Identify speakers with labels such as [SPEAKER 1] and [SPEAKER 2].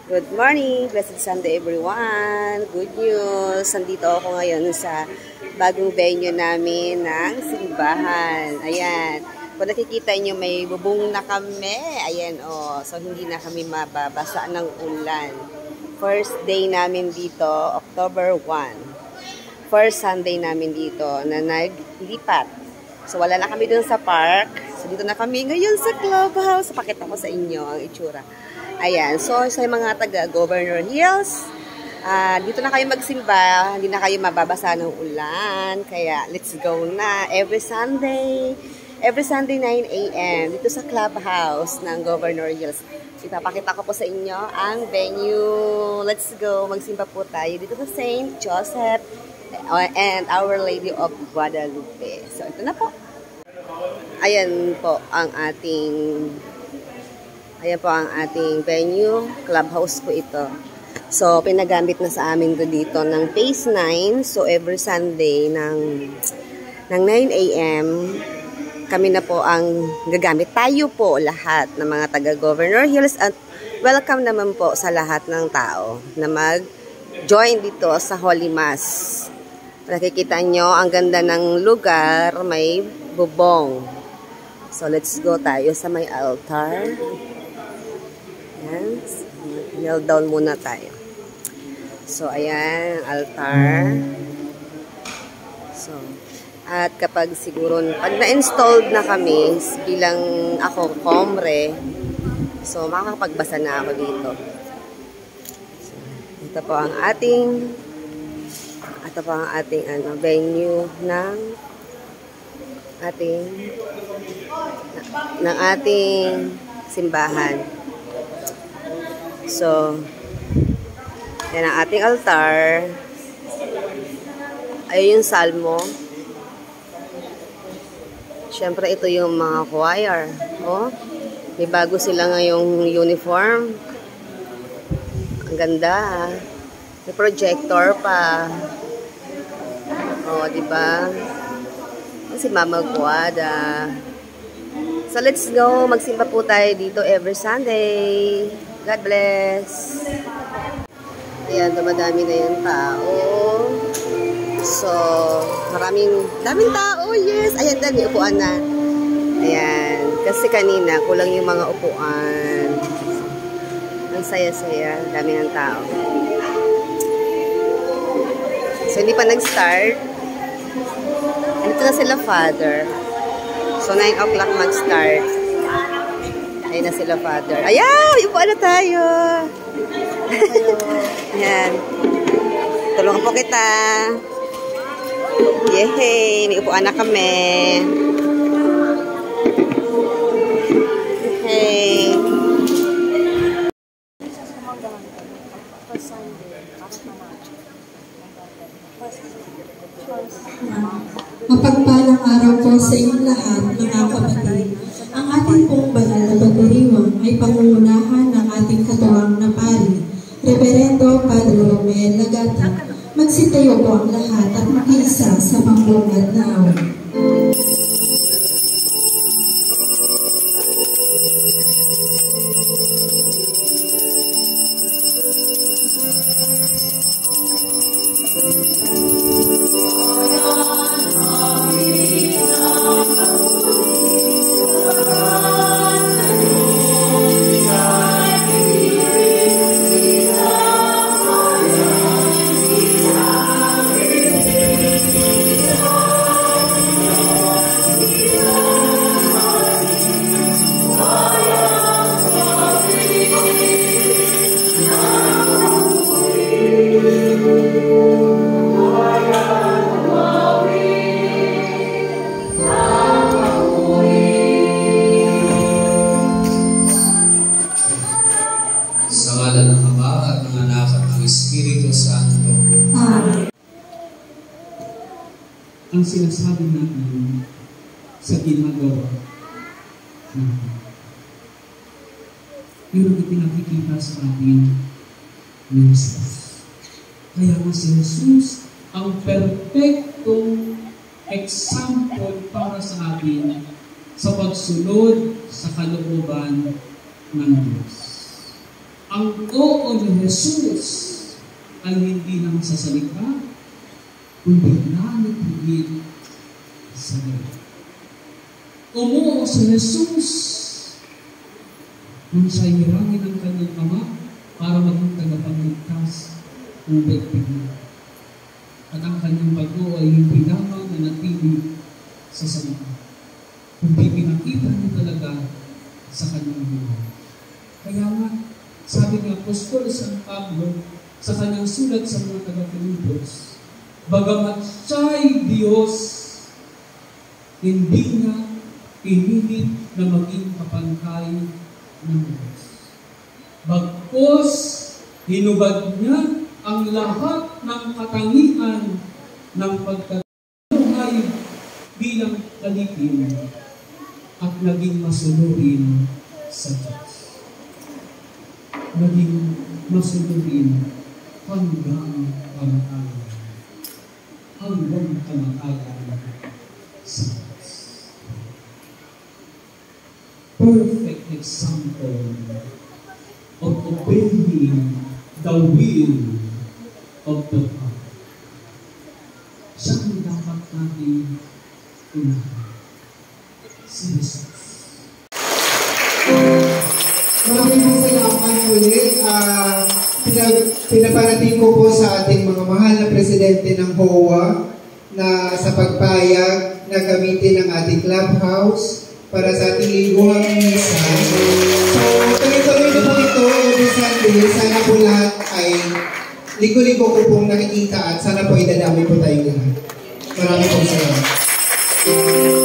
[SPEAKER 1] Good morning! Blessed Sunday everyone! Good news! Nandito ako ngayon sa bagong venue namin ng simbahan. Ayan. Kung nakikita nyo, may bubong na kami. Ayan o. So, hindi na kami mababasa ng ulan. First day namin dito, October 1. First Sunday namin dito na naglipat. So, wala na kami dun sa park. So, dito na kami ngayon sa clubhouse. Pakita ko sa inyo ang itsura. Ayan, so sa mga taga Governor Hills, dito na kayo magsimba, hindi na kayo mababasa ng ulan, kaya let's go na every Sunday 9 AM, dito sa clubhouse ng Governor Hills. Ipapakita ko po sa inyo ang venue. Let's go, magsimba po tayo dito sa St. Joseph and Our Lady of Guadalupe. So ito na po. Ayan po ang ating venue, clubhouse po ito. So, pinagamit na sa amin dito ng Phase 9. So, every Sunday ng 9 AM, kami na po ang gagamit. Tayo po lahat ng mga taga-Governor Hills at welcome naman po sa lahat ng tao na mag-join dito sa Holy Mass. Nakikita nyo, ang ganda ng lugar, may bubong. So, let's go tayo sa may altar. Ayan. Kneel down muna tayo. So, ayan, altar. So, at kapag siguro, pag na-installed na kami, bilang ako, komre, so, makakapagbasa na ako dito. So, ito po ang ating venue ng ating simbahan. So, yan ang ating altar. Ayun yung salmo. Siyempre, ito yung mga choir. Oh, may bago sila ngayong uniform. Ang ganda. May projector pa. Oh, diba? Si Mama Guada. So, let's go. Magsimba po tayo dito every Sunday. God bless. Ayan, dumadami na yung tao. So, daming tao, yes. Ayan, dami upuan na. Ayan, kasi kanina, kulang yung mga upuan. Ang saya-saya, dami ng tao. So, hindi pa nag-start. Andito na sila, Father. So, 9 o'clock mag-start. Ayun na sila, Father. Ayaw! Upuan na tayo! Ayan. Tulungan po kita. Yehey! May upuan na kami. Yehey!
[SPEAKER 2] Mapagpalang araw po sa inyong lahat, mga kapatid. Ang ating pong banal na pagdiriwang ay pangungunahan ng ating katuwang na pari, Reverendo Padre Romel Lagata. Magsitayo po ang lahat at makiisa sa pangbungad na awit.
[SPEAKER 3] Ang sinasabi natin sa ginagawa yung ipinakikita sa atin ni Jesus. Kaya nga si Jesus ang perfectong example para sa atin sa pagsunod sa kalooban ng Diyos. Ang oo ni Jesus ay hindi lang sa salita, kundi nanatili sa gawa. Umuo sa Jesus nung siya'y hirangin ang kanyang ama para maging tagapagligtas ng daigdig niya. At ang kanyang pag-oo ay hindi lamang nanatili sa salita, kundi pinakita niya talaga sa kanyang buhay. Kaya nga, sabi ng Apostol San Pablo sa kanyang sulat sa mga taga-Pilipos, bagamat siya'y Diyos, hindi niya pinilit na maging kapantay ng Diyos. Bagkus, hinubad niya ang lahat ng katangian ng pagkabuhay bilang kalipin at naging masunurin sa Diyos. Naging masunurin hanggang kamatayan. Hanggang kamatayan sa Diyos. Perfect example of obeying the will of the Father. Siya ang dapat natin unahin. Si Jesus.
[SPEAKER 4] Maraming salamat ulit. Pinaparating ko po sa ating mga mahal na presidente ng HOA na sa pagpayag na gamitin ang ating clubhouse para sa ating lingguhang misa. So, tuloy-tuloy na po ito every Sunday. Sana po lahat ay linggo-linggo ko pong nakikita at sana po idadami po tayong lahat. Maraming po salamat.